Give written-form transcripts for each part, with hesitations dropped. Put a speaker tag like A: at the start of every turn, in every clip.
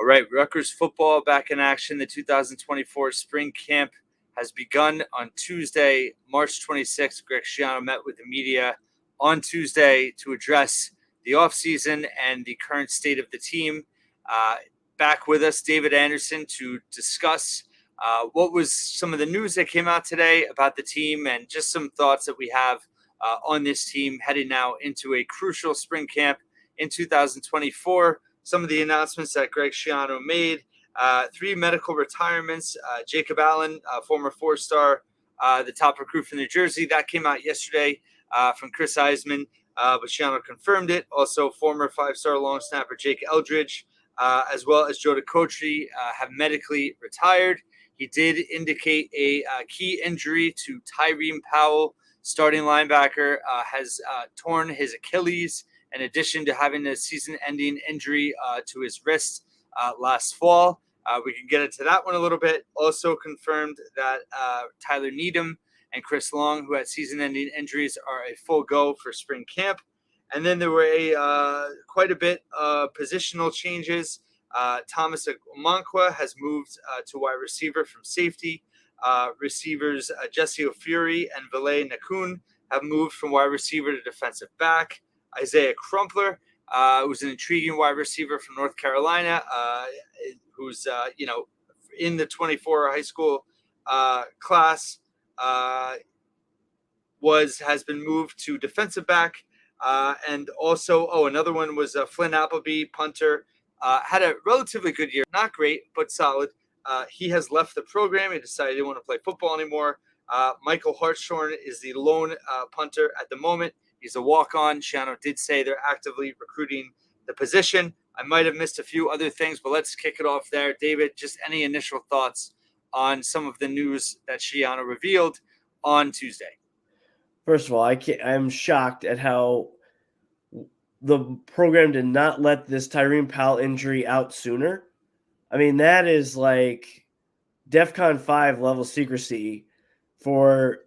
A: All right, Rutgers football back in action. The 2024 spring camp has begun on Tuesday, March 26th. Greg Schiano met with the media on Tuesday to address the offseason and the current state of the team. Back with us, David Anderson, to discuss what was some of the news that came out today about the team and just some thoughts that we have on this team heading now into a crucial spring camp in 2024. Some of the announcements that Greg Schiano made, 3 medical retirements. Jacob Allen, former 4-star, the top recruit from New Jersey. That came out yesterday from Chris Eisman, but Schiano confirmed it. Also, former 5-star long snapper Jake Eldridge, as well as Joe DeCoutry, have medically retired. He did indicate a key injury to Tyreem Powell, starting linebacker, has torn his Achilles, in addition to having a season-ending injury to his wrist last fall. We can get into that one a little bit. Also confirmed that Tyler Needham and Chris Long, who had season-ending injuries, are a full go for spring camp. And then there were quite a bit of positional changes. Thomas Omankwa has moved to wide receiver from safety. Receivers Jesse O'Fury and Vilay Nakun have moved from wide receiver to defensive back. Isaiah Crumpler, who's an intriguing wide receiver from North Carolina, who's in the 24 high school class, has been moved to defensive back. And also, another one was Flynn Appleby, punter, had a relatively good year, not great, but solid. He has left the program. He decided he didn't want to play football anymore. Michael Hartshorn is the lone punter at the moment. He's a walk-on. Schiano did say they're actively recruiting the position. I might have missed a few other things, but let's kick it off there. David, just any initial thoughts on some of the news that Schiano revealed on Tuesday?
B: First of all, I'm shocked at how the program did not let this Tyreem Powell injury out sooner. I mean, that is like DEFCON 5 level secrecy for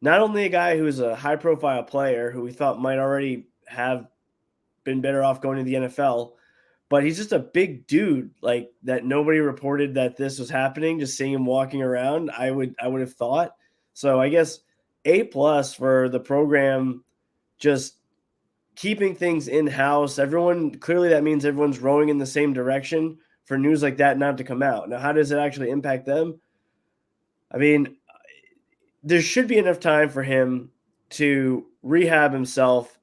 B: not only a guy who's a high-profile player who we thought might already have been better off going to the NFL, but he's just a big dude, like that nobody reported that this was happening. Just seeing him walking around, I would have thought. So I guess A+ for the program, just keeping things in-house. Clearly that means everyone's rowing in the same direction for news like that not to come out. Now, how does it actually impact them? I mean, there should be enough time for him to rehab himself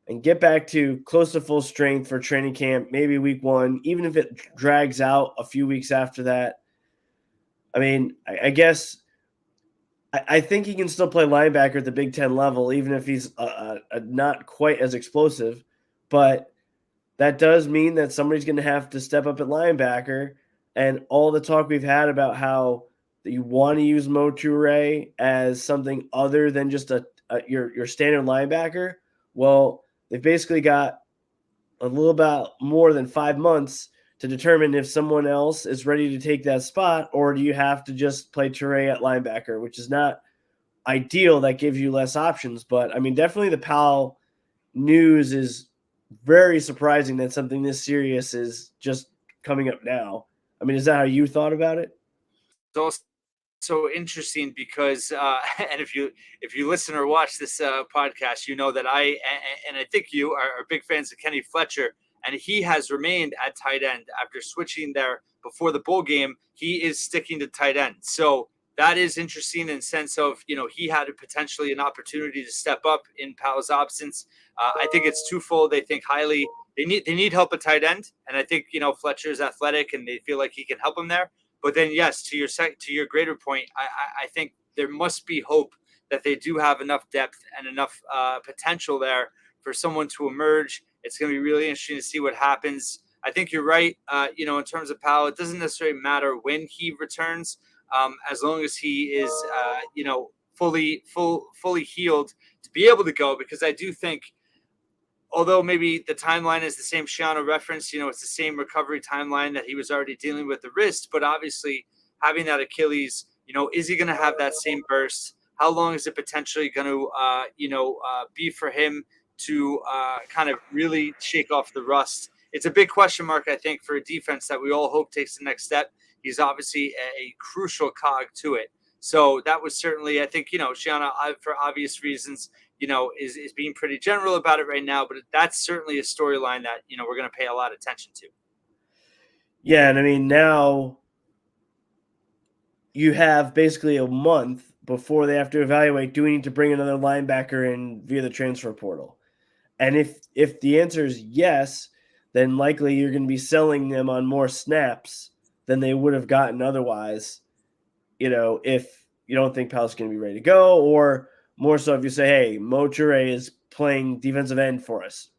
B: and get back to close to full strength for training camp, maybe week 1, even if it drags out a few weeks after that. I mean, I guess I think he can still play linebacker at the Big Ten level, even if he's not quite as explosive. But that does mean that somebody's going to have to step up at linebacker. And all the talk we've had about how you want to use Mo Toure as something other than just your standard linebacker. Well, they've basically got a little bit more than 5 months to determine if someone else is ready to take that spot, or do you have to just play Toure at linebacker, which is not ideal. That gives you less options. But, I mean, definitely the Powell news is very surprising that something this serious is just coming up now. I mean, is that how you thought about it?
A: It's also so interesting because, and if you listen or watch this podcast, you know that I think you are big fans of Kenny Fletcher, and he has remained at tight end after switching there before the bowl game. He is sticking to tight end, so that is interesting in the sense of he had potentially an opportunity to step up in Powell's absence. I think it's twofold. They think highly. They need help at tight end, and I think Fletcher is athletic, and they feel like he can help them there. But then, yes, to your greater point, I think there must be hope that they do have enough depth and enough potential there for someone to emerge. It's going to be really interesting to see what happens. I think you're right. In terms of Powell, it doesn't necessarily matter when he returns, as long as he is, fully healed to be able to go. Because I do think, although maybe the timeline is the same Schiano reference, it's the same recovery timeline that he was already dealing with the wrist, but obviously having that Achilles, is he going to have that same burst? How long is it potentially going to, be for him to kind of really shake off the rust it's a big question mark, I think, for a defense that we all hope takes the next step. He's obviously a crucial cog to it. So that was certainly, I think, Shiana, for obvious reasons, is being pretty general about it right now. But that's certainly a storyline that, we're going to pay a lot of attention to.
B: Yeah, and I mean, now you have basically a month before they have to evaluate, do we need to bring another linebacker in via the transfer portal? And if the answer is yes, then likely you're going to be selling them on more snaps than they would have gotten otherwise, if you don't think Powell's going to be ready to go, or more so if you say, hey, Mo Toure is playing defensive end for us.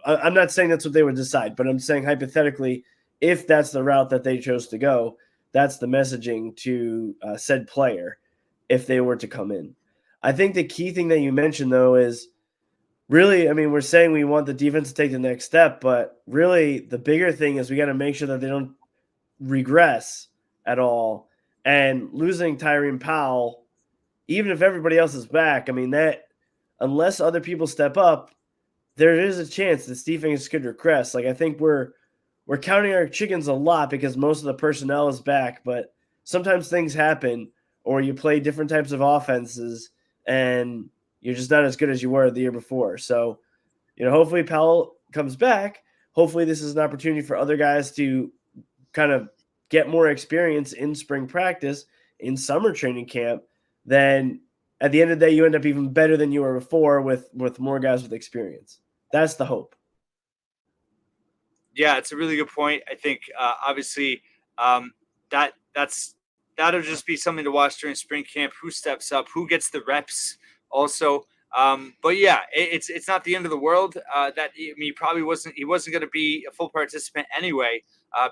B: I'm not saying that's what they would decide, but I'm saying hypothetically, if that's the route that they chose to go, that's the messaging to said player if they were to come in. I think the key thing that you mentioned, though, is really, I mean, we're saying we want the defense to take the next step, but really the bigger thing is we got to make sure that they don't regress at all. And losing Tyreem Powell, even if everybody else is back, I mean, that unless other people step up, there is a chance this defense could regress. Like, I think we're counting our chickens a lot because most of the personnel is back, but sometimes things happen, or you play different types of offenses and you're just not as good as you were the year before. So, hopefully Powell comes back. Hopefully this is an opportunity for other guys to kind of get more experience in spring practice, in summer training camp. Then at the end of the day, you end up even better than you were before with more guys with experience. That's the hope.
A: Yeah, it's a really good point. I think obviously that'll just be something to watch during spring camp. Who steps up? Who gets the reps? Also, but yeah, it's not the end of the world. He probably wasn't. He wasn't going to be a full participant anyway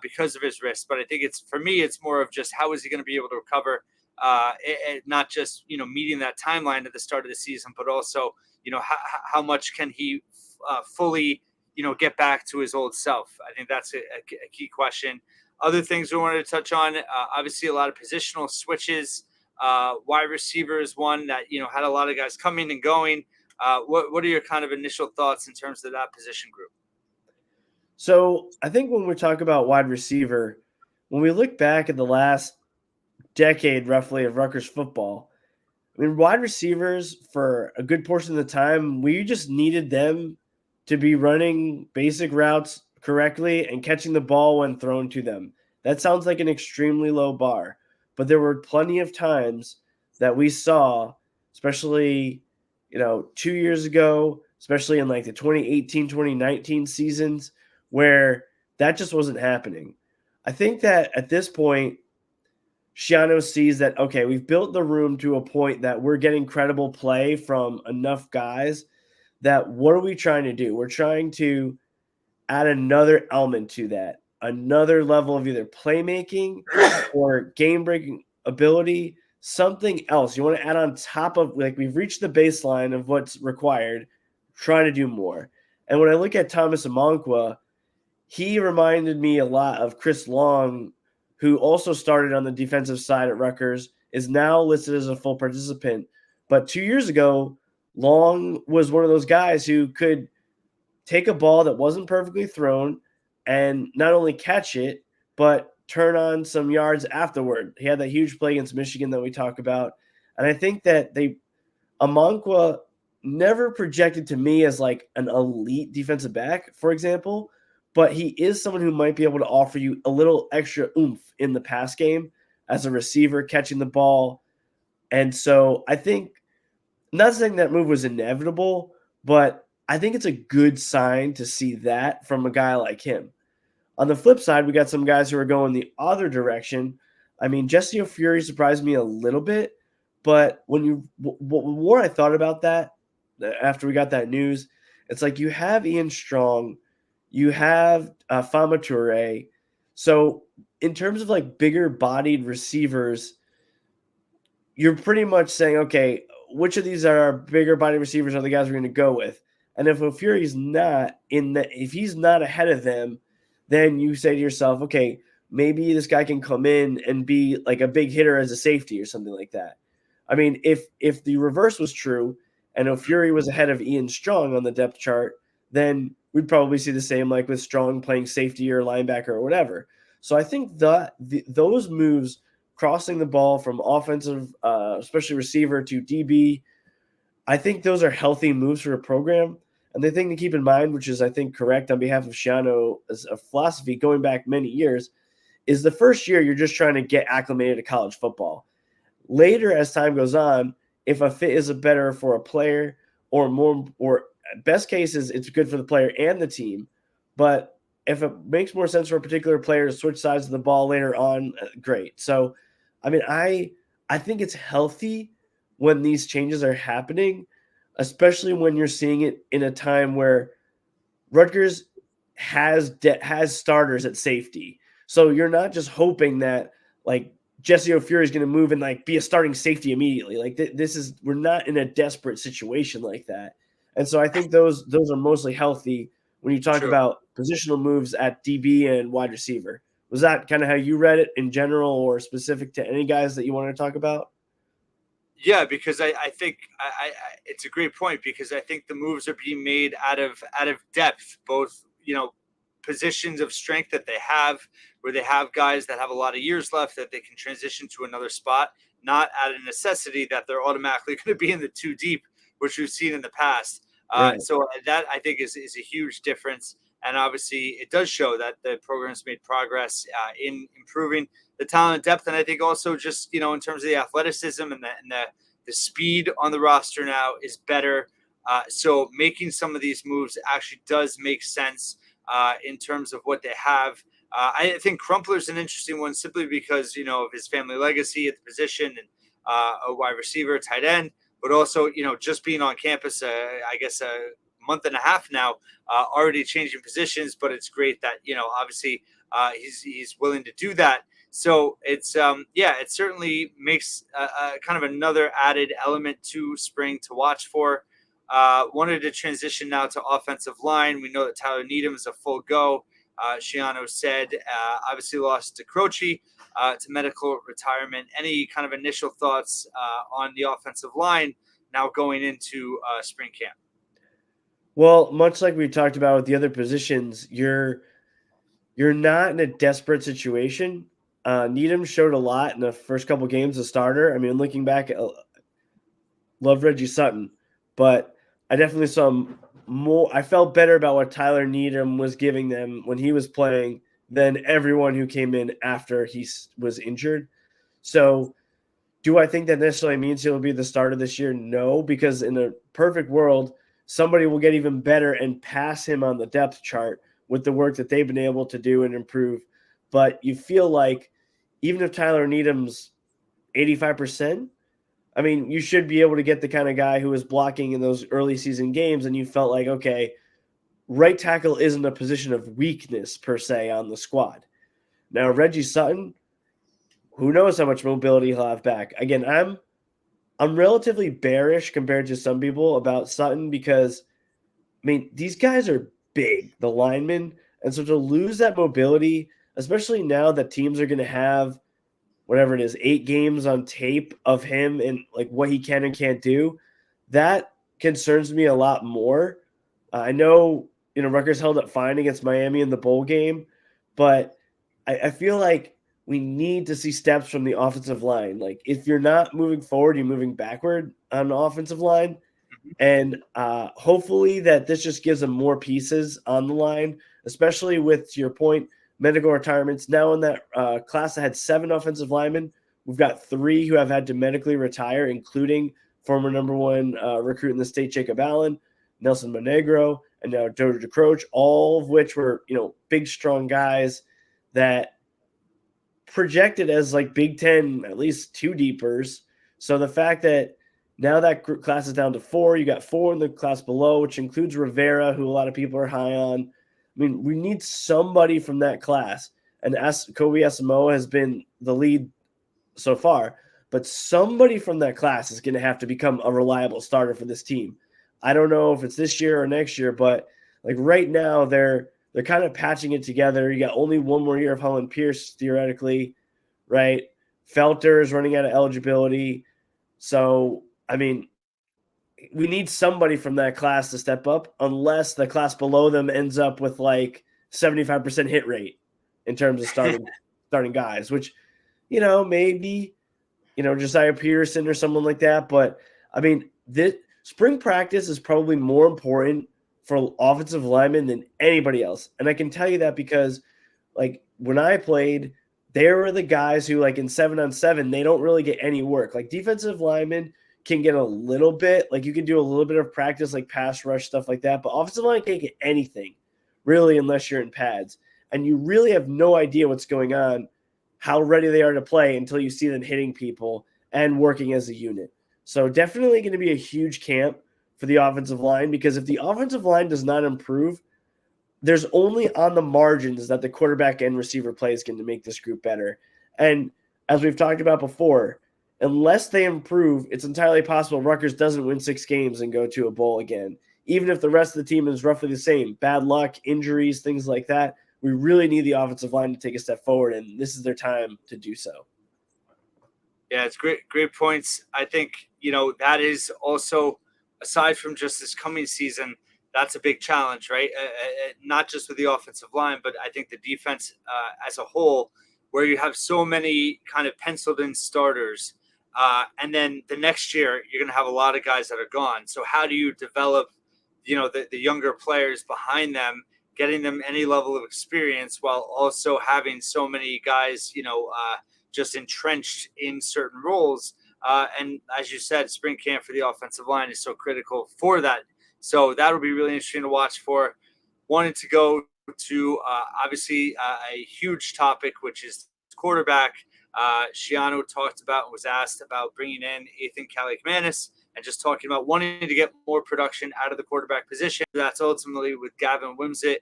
A: because of his wrist. But I think for me, it's more of just how is he going to be able to recover. Not just meeting that timeline at the start of the season, but also how much can he fully get back to his old self. I think that's a key question. Other things we wanted to touch on, obviously a lot of positional switches. Wide receiver is one that had a lot of guys coming and going. What are your kind of initial thoughts in terms of that position group?
B: So I think when we talk about wide receiver, when we look back at the last decade roughly of Rutgers football, I mean, wide receivers for a good portion of the time, we just needed them to be running basic routes correctly and catching the ball when thrown to them. That sounds like an extremely low bar, but there were plenty of times that we saw, especially, 2 years ago, especially in like the 2018, 2019 seasons, where that just wasn't happening. I think that at this point, Shiano sees that, okay, we've built the room to a point that we're getting credible play from enough guys that what are we trying to do? We're trying to add another element to that, another level of either playmaking or game-breaking ability, something else. You want to add on top of, like, we've reached the baseline of what's required, trying to do more. And when I look at Thomas Amankwa, he reminded me a lot of Chris Long, who also started on the defensive side at Rutgers, is now listed as a full participant. But 2 years ago, Long was one of those guys who could take a ball that wasn't perfectly thrown and not only catch it, but turn on some yards afterward. He had that huge play against Michigan that we talk about. And I think that Amankwa never projected to me as like an elite defensive back, for example, but he is someone who might be able to offer you a little extra oomph in the pass game as a receiver catching the ball. And so I think, I'm not saying that move was inevitable, but I think it's a good sign to see that from a guy like him. On the flip side, we got some guys who are going the other direction. I mean, Jesse O'Fury surprised me a little bit, but the more I thought about that after we got that news, it's like you have Ian Strong, you have Fama Toure. So in terms of like bigger bodied receivers, you're pretty much saying, okay, which of these are our bigger body receivers are the guys we're going to go with? And if O'Fury's not if he's not ahead of them, then you say to yourself, okay, maybe this guy can come in and be like a big hitter as a safety or something like that. I mean, if the reverse was true and O'Fury was ahead of Ian Strong on the depth chart, then we'd probably see the same like with Strong playing safety or linebacker or whatever. So I think those moves, crossing the ball from offensive, especially receiver to DB, I think those are healthy moves for a program. And the thing to keep in mind, which is I think correct on behalf of Shiano as a philosophy going back many years, is the first year you're just trying to get acclimated to college football. Later, as time goes on, if a fit is better for a player or more, or best cases, it's good for the player and the team. But if it makes more sense for a particular player to switch sides of the ball later on, great. So, I mean, I think it's healthy when these changes are happening, especially when you're seeing it in a time where Rutgers has starters at safety. So you're not just hoping that like Jesse O'Fury is going to move and like be a starting safety immediately. Like this is we're not in a desperate situation like that. And so I think those are mostly healthy when you talk
A: True.
B: about positional moves at DB and wide receiver. Was that kind of how you read it in general or specific to any guys that you wanted to talk about?
A: Yeah, because I think it's a great point because I think the moves are being made out of depth, both positions of strength that they have, where they have guys that have a lot of years left that they can transition to another spot, not out of necessity that they're automatically going to be in the two deep, which we've seen in the past.
B: Right.
A: So that I think is a huge difference, and obviously it does show that the program's made progress in improving the talent depth, and I think also just in terms of the athleticism and the speed on the roster now is better. So making some of these moves actually does make sense in terms of what they have. I think Crumpler's an interesting one simply because of his family legacy at the position and a wide receiver, tight end, but also just being on campus. I guess a month and a half now, already changing positions. But it's great that obviously he's willing to do that. So it's it certainly makes kind of another added element to spring to watch for. Wanted to transition now to offensive line. We know that Tyler Needham is a full go. Shiano said obviously lost to Croce to medical retirement. Any kind of initial thoughts on the offensive line now going into spring camp?
B: Well, much like we talked about with the other positions, you're not in a desperate situation. Needham showed a lot in the first couple games as starter. I mean, looking back, love Reggie Sutton, but I definitely saw more. I felt better about what Tyler Needham was giving them when he was playing than everyone who came in after he was injured. So, do I think that necessarily means he'll be the starter this year? No, because in a perfect world, somebody will get even better and pass him on the depth chart with the work that they've been able to do and improve. But you feel like even if Tyler Needham's 85%, I mean, you should be able to get the kind of guy who was blocking in those early season games, and you felt like, okay, right tackle isn't a position of weakness per se on the squad. Now, Reggie Sutton, who knows how much mobility he'll have back. Again, I'm relatively bearish compared to some people about Sutton because, I mean, these guys are big, the linemen. And so to lose that mobility, especially now that teams are going to have whatever it is, 8 games on tape of him and like what he can and can't do, that concerns me a lot more. I know, Rutgers held up fine against Miami in the bowl game, but I feel like we need to see steps from the offensive line. Like if you're not moving forward, you're moving backward on the offensive line. And hopefully that this just gives them more pieces on the line, especially with, to your point, medical retirements. Now in that class that had 7 offensive linemen, we've got 3 who have had to medically retire, including former #1 recruit in the state, Jacob Allen, Nelson Monegro, and now Dodo DeCroce, all of which were, big, strong guys that projected as like Big Ten, at least 2 deepers. So the fact that now that class is down to 4, you got 4 in the class below, which includes Rivera, who a lot of people are high on. I mean, we need somebody from that class. And Kobe Asamoah has been the lead so far, but somebody from that class is going to have to become a reliable starter for this team. I don't know if it's this year or next year, but like right now they're kind of patching it together. You got only one more year of Holland Pierce theoretically, right? Felter is running out of eligibility. So, I mean, we need somebody from that class to step up, unless the class below them ends up with like 75% hit rate in terms of starting guys, which, maybe, Josiah Peterson or someone like that. But I mean, this spring practice is probably more important for offensive linemen than anybody else. And I can tell you that because, like, when I played, they were the guys who, like, in 7-on-7, they don't really get any work. Like, defensive linemen can get a little bit, like, you can do a little bit of practice, like pass rush, stuff like that. But offensive line can't get anything, really, unless you're in pads. And you really have no idea what's going on, how ready they are to play, until you see them hitting people and working as a unit. So definitely going to be a huge camp for the offensive line, because if the offensive line does not improve, there's only on the margins that the quarterback and receiver play is going to make this group better. And as we've talked about before, unless they improve, it's entirely possible Rutgers doesn't win 6 games and go to a bowl again. Even if the rest of the team is roughly the same, bad luck, injuries, things like that, we really need the offensive line to take a step forward, and this is their time to do so.
A: Yeah, it's great points. I think, that is also, aside from just this coming season, that's a big challenge, right? Not just with the offensive line, but I think the defense as a whole, where you have so many kind of penciled in starters. And then the next year, you're going to have a lot of guys that are gone. So how do you develop, the younger players behind them, getting them any level of experience while also having so many guys, just entrenched in certain roles. And as you said, spring camp for the offensive line is so critical for that. So that'll be really interesting to watch for. Wanted to go to obviously a huge topic, which is quarterback. Shiano talked about, was asked about bringing in Ethan Kaliakmanis and just talking about wanting to get more production out of the quarterback position. That's ultimately with Gavin Wimsatt,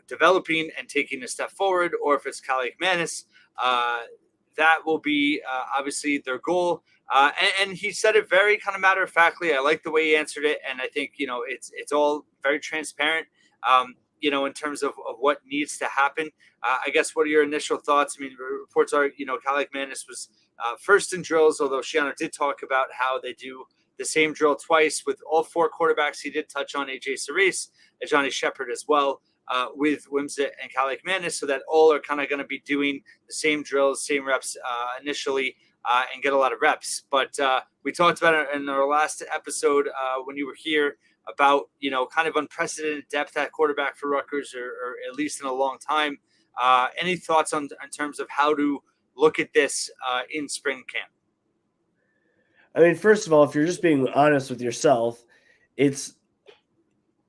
A: developing and taking a step forward, or if it's Kaliakmanis, that will be obviously their goal. And he said it very kind of matter of factly. I like the way he answered it, and I think it's all very transparent. In terms of what needs to happen. I guess, what are your initial thoughts? I mean, reports are, Kaliakmanis was first in drills, although Shiano did talk about how they do the same drill twice with all 4 quarterbacks. He did touch on AJ Cerise, Johnny Shepard as well, with Wimsatt and Kaliakmanis, so that all are kind of going to be doing the same drills, same reps initially, and get a lot of reps. But we talked about it in our last episode when you were here about, kind of unprecedented depth at quarterback for Rutgers, or at least in a long time. Any thoughts in terms of how to look at this in spring camp?
B: I mean, first of all, if you're just being honest with yourself, it's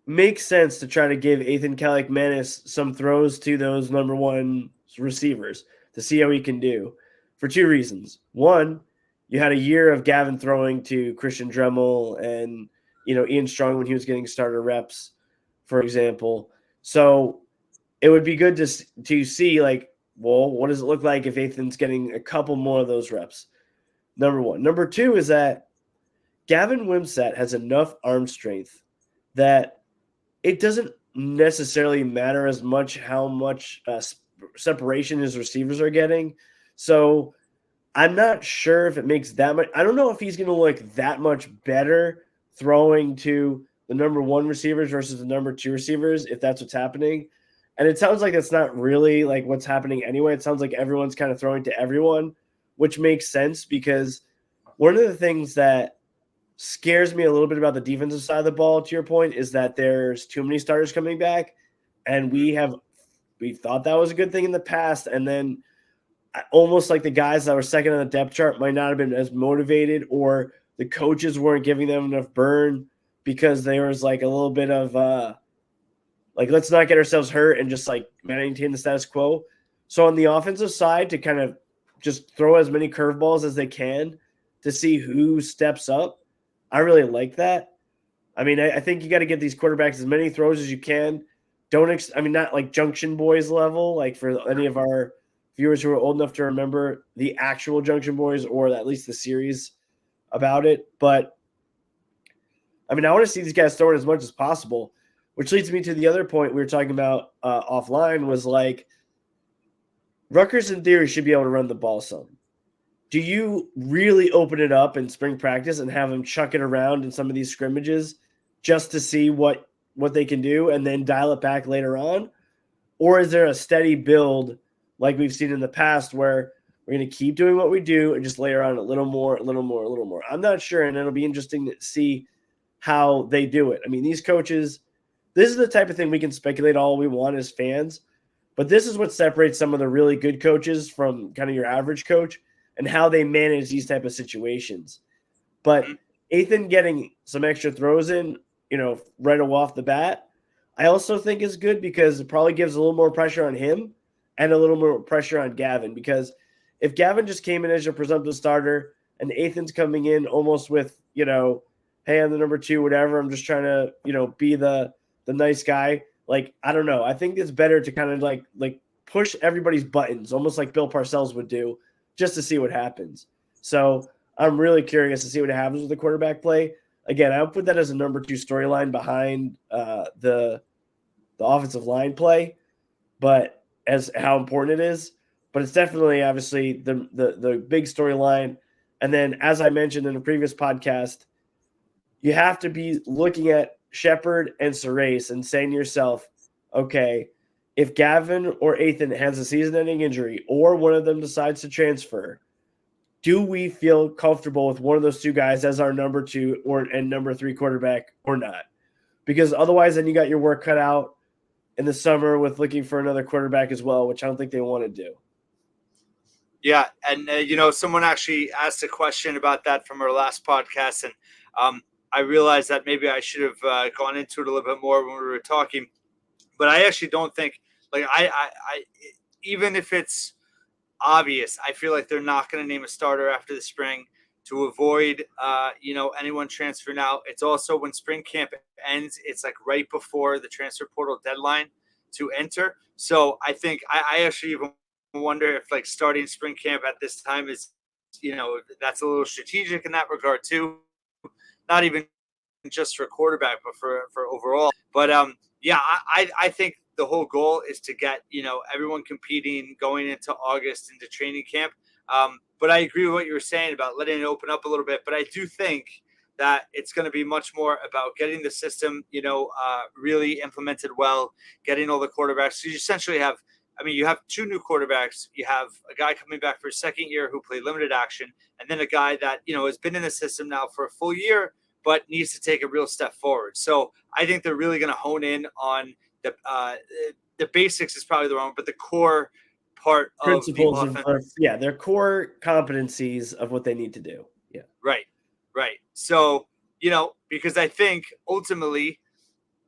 B: makes sense to try to give Ethan Kaliakmanis some throws to those number 1 receivers to see how he can do, for 2 reasons. One, you had a year of Gavin throwing to Christian Dremel and Ian Strong when he was getting starter reps, for example. So it would be good to see, like, well, what does it look like if Ethan's getting a couple more of those reps? Number 1. Number 2 is that Gavin Wimsatt has enough arm strength that it doesn't necessarily matter as much how much separation his receivers are getting. So I'm not sure if it makes that much. I don't know if he's going to look that much better throwing to the number 1 receivers versus the number 2 receivers, if that's what's happening. And it sounds like that's not really like what's happening anyway. It sounds like everyone's kind of throwing to everyone, which makes sense, because one of the things that scares me a little bit about the defensive side of the ball, to your point, is that there's too many starters coming back, and we thought that was a good thing in the past, and then almost like the guys that were second on the depth chart might not have been as motivated, or the coaches weren't giving them enough burn because there was like a little bit of like, let's not get ourselves hurt and just like maintain the status quo. So on the offensive side, to kind of just throw as many curveballs as they can to see who steps up, I really like that. I mean, I think you got to get these quarterbacks as many throws as you can. Not like Junction Boys level, like for any of our viewers who are old enough to remember the actual Junction Boys, or at least the series about it. But I mean, I want to see these guys throw it as much as possible, which leads me to the other point we were talking about offline, was like, Rutgers in theory should be able to run the ball some. do you really open it up in spring practice and have them chuck it around in some of these scrimmages just to see what they can do and then dial it back later on? Or is there a steady build like we've seen in the past where we're going to keep doing what we do and just layer on a little more, a little more, a little more? I'm not sure, and it'll be interesting to see how they do it. I mean, these coaches, this is the type of thing we can speculate all we want as fans, but this is what separates some of the really good coaches from kind of your average coach and how they manage these type of situations. But Ethan getting some extra throws in, right off the bat, I also think is good because it probably gives a little more pressure on him and a little more pressure on Gavin. Because if Gavin just came in as your presumptive starter and Ethan's coming in almost with, hey, I'm the number 2, whatever, I'm just trying to, be the nice guy. Like, I don't know. I think it's better to kind of like push everybody's buttons, almost like Bill Parcells would do, just to see what happens. So I'm really curious to see what happens with the quarterback play. Again, I would put that as a number 2 storyline behind the offensive line play, but as how important it is. But it's definitely, obviously, the big storyline. And then, as I mentioned in a previous podcast, you have to be looking at Shepard and Serace and saying to yourself, okay, if Gavin or Ethan has a season-ending injury or one of them decides to transfer, do we feel comfortable with one of those 2 guys as our number 2 and number 3 quarterback or not? Because otherwise, then you got your work cut out in the summer with looking for another quarterback as well, which I don't think they want to do.
A: Yeah, and someone actually asked a question about that from our last podcast, and I realized that maybe I should have gone into it a little bit more when we were talking. But I actually don't think, like, I even if it's obvious, I feel like they're not going to name a starter after the spring to avoid, anyone transferring out. It's also when spring camp ends, it's like right before the transfer portal deadline to enter. So I think I actually even wonder if like starting spring camp at this time is, that's a little strategic in that regard too. Not even just for quarterback, but for overall. But yeah, I think the whole goal is to get everyone competing going into August into training camp. But I agree with what you were saying about letting it open up a little bit. But I do think that it's going to be much more about getting the system, really implemented well, getting all the quarterbacks. So you essentially have, you have 2 new quarterbacks. You have a guy coming back for his second year who played limited action, and then a guy that, has been in the system now for a full year, but needs to take a real step forward. So I think they're really going to hone in on the basics is probably the wrong, but the core part
B: Principles
A: of the offense.
B: their core competencies of what they need to do. Yeah.
A: Right. So, because I think ultimately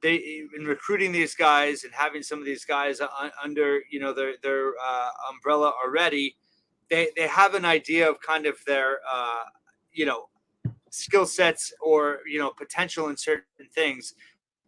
A: they, in recruiting these guys and having some of these guys under, their umbrella already, they have an idea of kind of their, skill sets or, potential in certain things.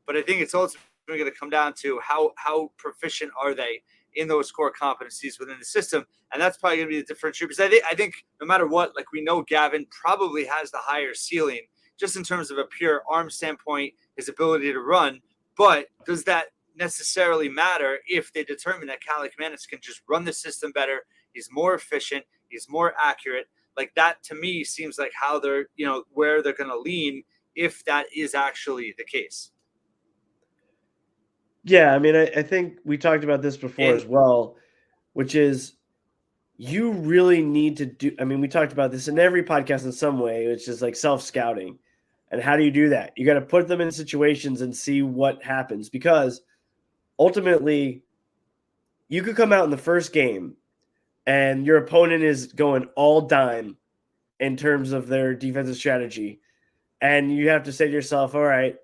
A: But I think it's ultimately going to come down to how proficient are they in those core competencies within the system, and that's probably going to be the differentiator. Because I think no matter what, like we know Gavin probably has the higher ceiling just in terms of a pure arm standpoint, his ability to run. But does that necessarily matter if they determine that Cali Commandus can just run the system better? He's more efficient. He's more accurate. Like that to me seems like how they're, where they're going to lean if that is actually the case.
B: Yeah, I think we talked about this before as well, which is you really need to do. We talked about this in every podcast in some way, which is like self-scouting. And how do you do that? You got to put them in situations and see what happens, because ultimately you could come out in the first game and your opponent is going all dime in terms of their defensive strategy. And you have to say to yourself, all right,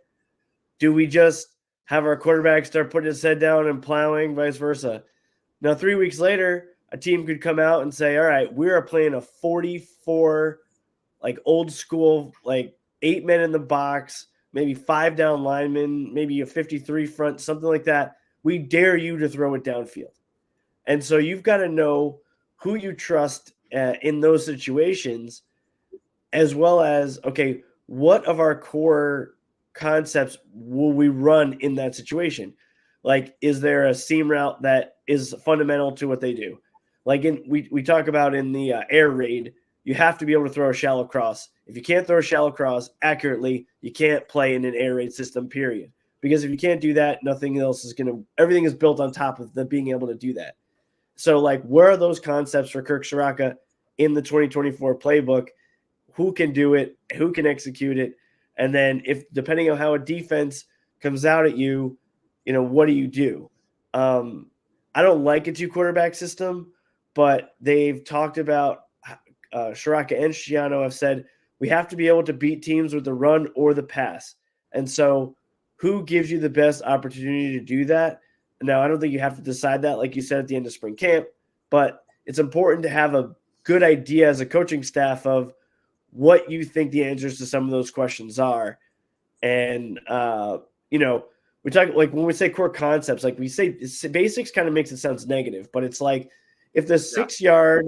B: do we just have our quarterback start putting his head down and plowing, vice versa? Now, 3 weeks later, a team could come out and say, all right, we are playing a 44, like old school, like 8 men in the box, maybe 5 down linemen, maybe a 53 front, something like that. We dare you to throw it downfield. And so you've got to know who you trust in those situations, as well as, okay, what of our core concepts will we run in that situation? Like, is there a seam route that is fundamental to what they do? Like we talk about in the air raid, you have to be able to throw a shallow cross. If you can't throw a shallow cross accurately, you can't play in an air raid system, period. Because if you can't do that, nothing else is going to – everything is built on top of the being able to do that. So, like, where are those concepts for Kirk Ciarrocca in the 2024 playbook? Who can do it? Who can execute it? And then if depending on how a defense comes out at you, what do you do? I don't like a 2-quarterback system, but they've talked about Ciarrocca and Schiano have said we have to be able to beat teams with the run or the pass. And so who gives you the best opportunity to do that? Now, I don't think you have to decide that, like you said, at the end of spring camp, but it's important to have a good idea as a coaching staff of what you think the answers to some of those questions are. And, we talk like when we say core concepts, like we say basics kind of makes it sound negative, but it's like if the 6-yard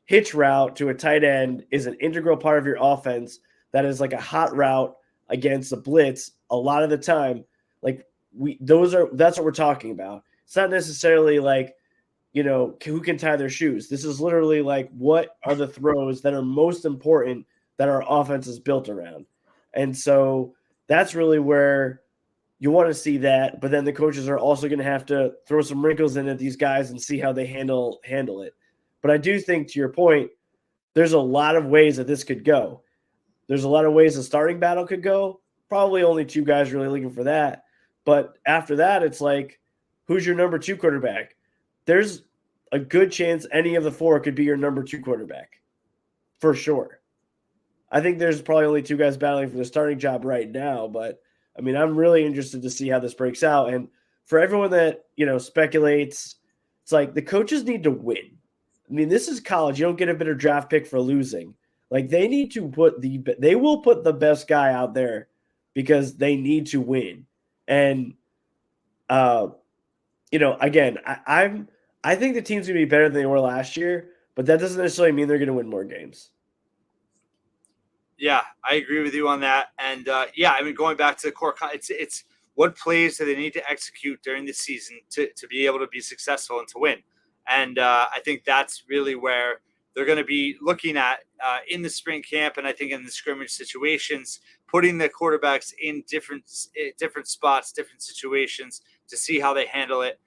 B: hitch route to a tight end is an integral part of your offense, that is like a hot route against the blitz a lot of the time, like that's what we're talking about. It's not necessarily like, who can tie their shoes. This is literally like, what are the throws that are most important that our offense is built around? And so that's really where you want to see that. But then the coaches are also going to have to throw some wrinkles in at these guys and see how they handle it. But I do think, to your point, there's a lot of ways that this could go. There's a lot of ways the starting battle could go. Probably only 2 guys really looking for that. But after that, it's like, who's your number 2 quarterback? There's a good chance any of the 4 could be your number 2 quarterback, for sure. I think there's probably only 2 guys battling for the starting job right now, but I mean, I'm really interested to see how this breaks out. And for everyone that, speculates, it's like the coaches need to win. I mean, this is college. You don't get a better draft pick for losing. Like, they need to they will put the best guy out there because they need to win. And, again, I think the team's going to be better than they were last year, but that doesn't necessarily mean they're going to win more games.
A: Yeah, I agree with you on that. And going back to the core, it's what plays do they need to execute during the season to be able to be successful and to win. And I think that's really where they're going to be looking at in the spring camp, and I think in the scrimmage situations, putting the quarterbacks in different spots, different situations to see how they handle it,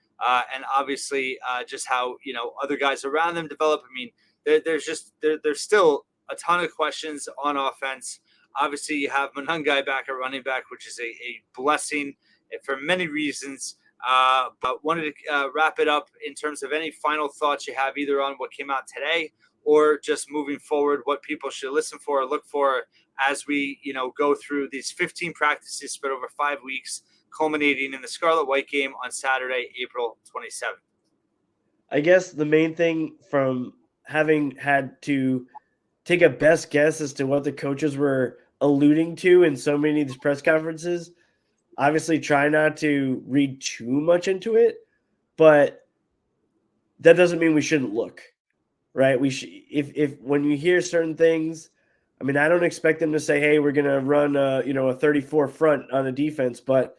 A: and obviously just how other guys around them develop. I mean, there's still a ton of questions on offense. Obviously, you have Monungai back at running back, which is a blessing for many reasons. But wanted to wrap it up in terms of any final thoughts you have either on what came out today or just moving forward, what people should listen for or look for as we, go through these 15 practices spread over 5 weeks, culminating in the Scarlet White game on Saturday, April 27th.
B: I guess the main thing from having had to take a best guess as to what the coaches were alluding to in so many of these press conferences. Obviously, try not to read too much into it, but that doesn't mean we shouldn't look, right? If when you hear certain things, I mean, I don't expect them to say, "Hey, we're going to run a 34 front on the defense," but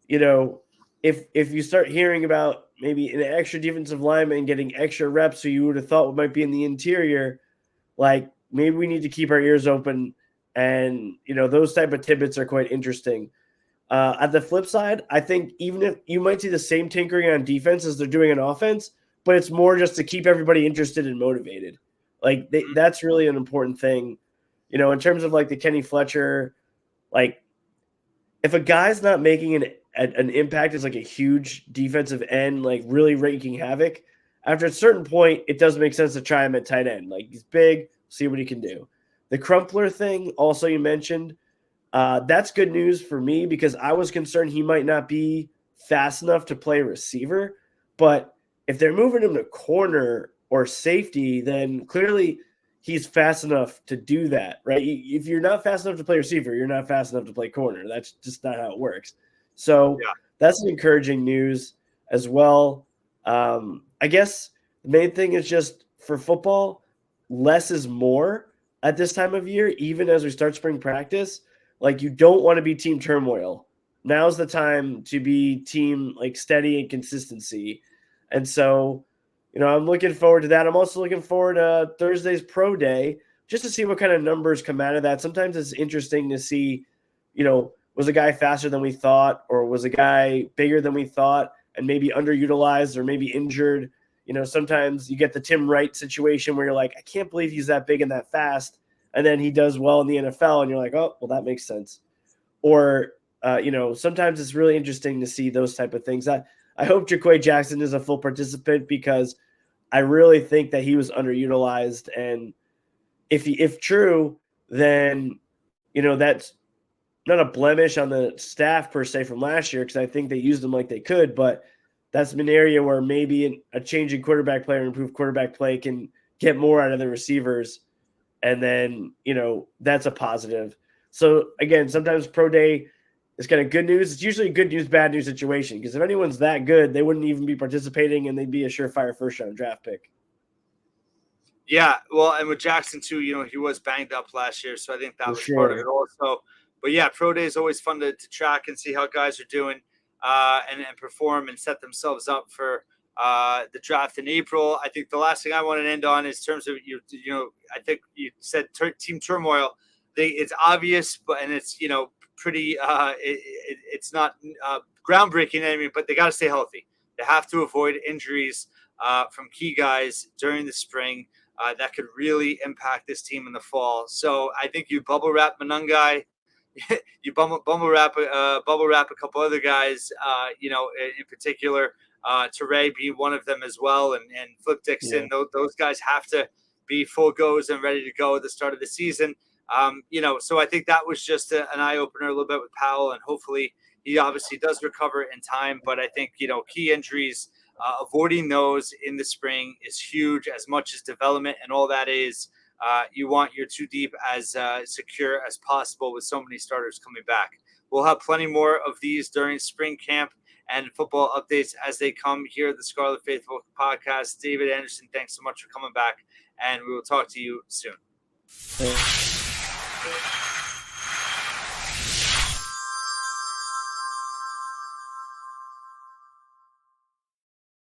B: if you start hearing about maybe an extra defensive lineman getting extra reps who you would have thought might be in the interior, like maybe we need to keep our ears open, and those type of tidbits are quite interesting. At the flip side, I think even if you might see the same tinkering on defense as they're doing on offense, but it's more just to keep everybody interested and motivated. Like that's really an important thing, in terms of like the Kenny Fletcher. Like, if a guy's not making an impact as like a huge defensive end, like really wreaking havoc, after a certain point, it does make sense to try him at tight end. Like, he's big, see what he can do. The Crumpler thing, also you mentioned, that's good news for me because I was concerned he might not be fast enough to play receiver. But if they're moving him to corner or safety, then clearly he's fast enough to do that, right? If you're not fast enough to play receiver, you're not fast enough to play corner. That's just not how it works. So that's encouraging news as well. I guess the main thing is just for football, less is more at this time of year, even as we start spring practice. Like, you don't want to be team turmoil. Now's the time to be team like steady and consistency. And so, I'm looking forward to that. I'm also looking forward to Thursday's pro day just to see what kind of numbers come out of that. Sometimes it's interesting to see, was a guy faster than we thought, or was a guy bigger than we thought and maybe underutilized or maybe injured. Sometimes you get the Tim Wright situation where you're like, I can't believe he's that big and that fast. And then he does well in the NFL and you're like, oh, well, that makes sense. Or, sometimes it's really interesting to see those type of things. I hope Jaquay Jackson is a full participant because I really think that he was underutilized. And if true, then, that's not a blemish on the staff per se from last year, because I think they used them like they could, but that's an area where maybe a changing quarterback play or improved quarterback play can get more out of the receivers. And then, that's a positive. So again, sometimes pro day is kind of good news. It's usually a good news, bad news situation, because if anyone's that good, they wouldn't even be participating and they'd be a surefire first round draft pick.
A: Yeah, well, and with Jackson too, he was banged up last year, so I think that was part of it also. But yeah, pro day is always fun to track and see how guys are doing and perform and set themselves up for the draft in April. I think the last thing I want to end on is in terms of I think you said team turmoil. It's obvious, and it's pretty. It's not groundbreaking. I mean, but they got to stay healthy. They have to avoid injuries from key guys during the spring. That could really impact this team in the fall. So I think you bubble wrap Manungai, you bubble wrap a couple other guys, in particular, Teray being one of them as well, and Flip Dixon. Yeah. Those guys have to be full goes and ready to go at the start of the season. So I think that was just an eye opener a little bit with Powell, and hopefully he obviously does recover in time. But I think key injuries. Avoiding those in the spring is huge, as much as development and all that is. You want your two deep as secure as possible with so many starters coming back. We'll have plenty more of these during spring camp and football updates as they come here at the Scarlet Faithful podcast. David Anderson, thanks so much for coming back, and we will talk to you soon.
B: Thanks.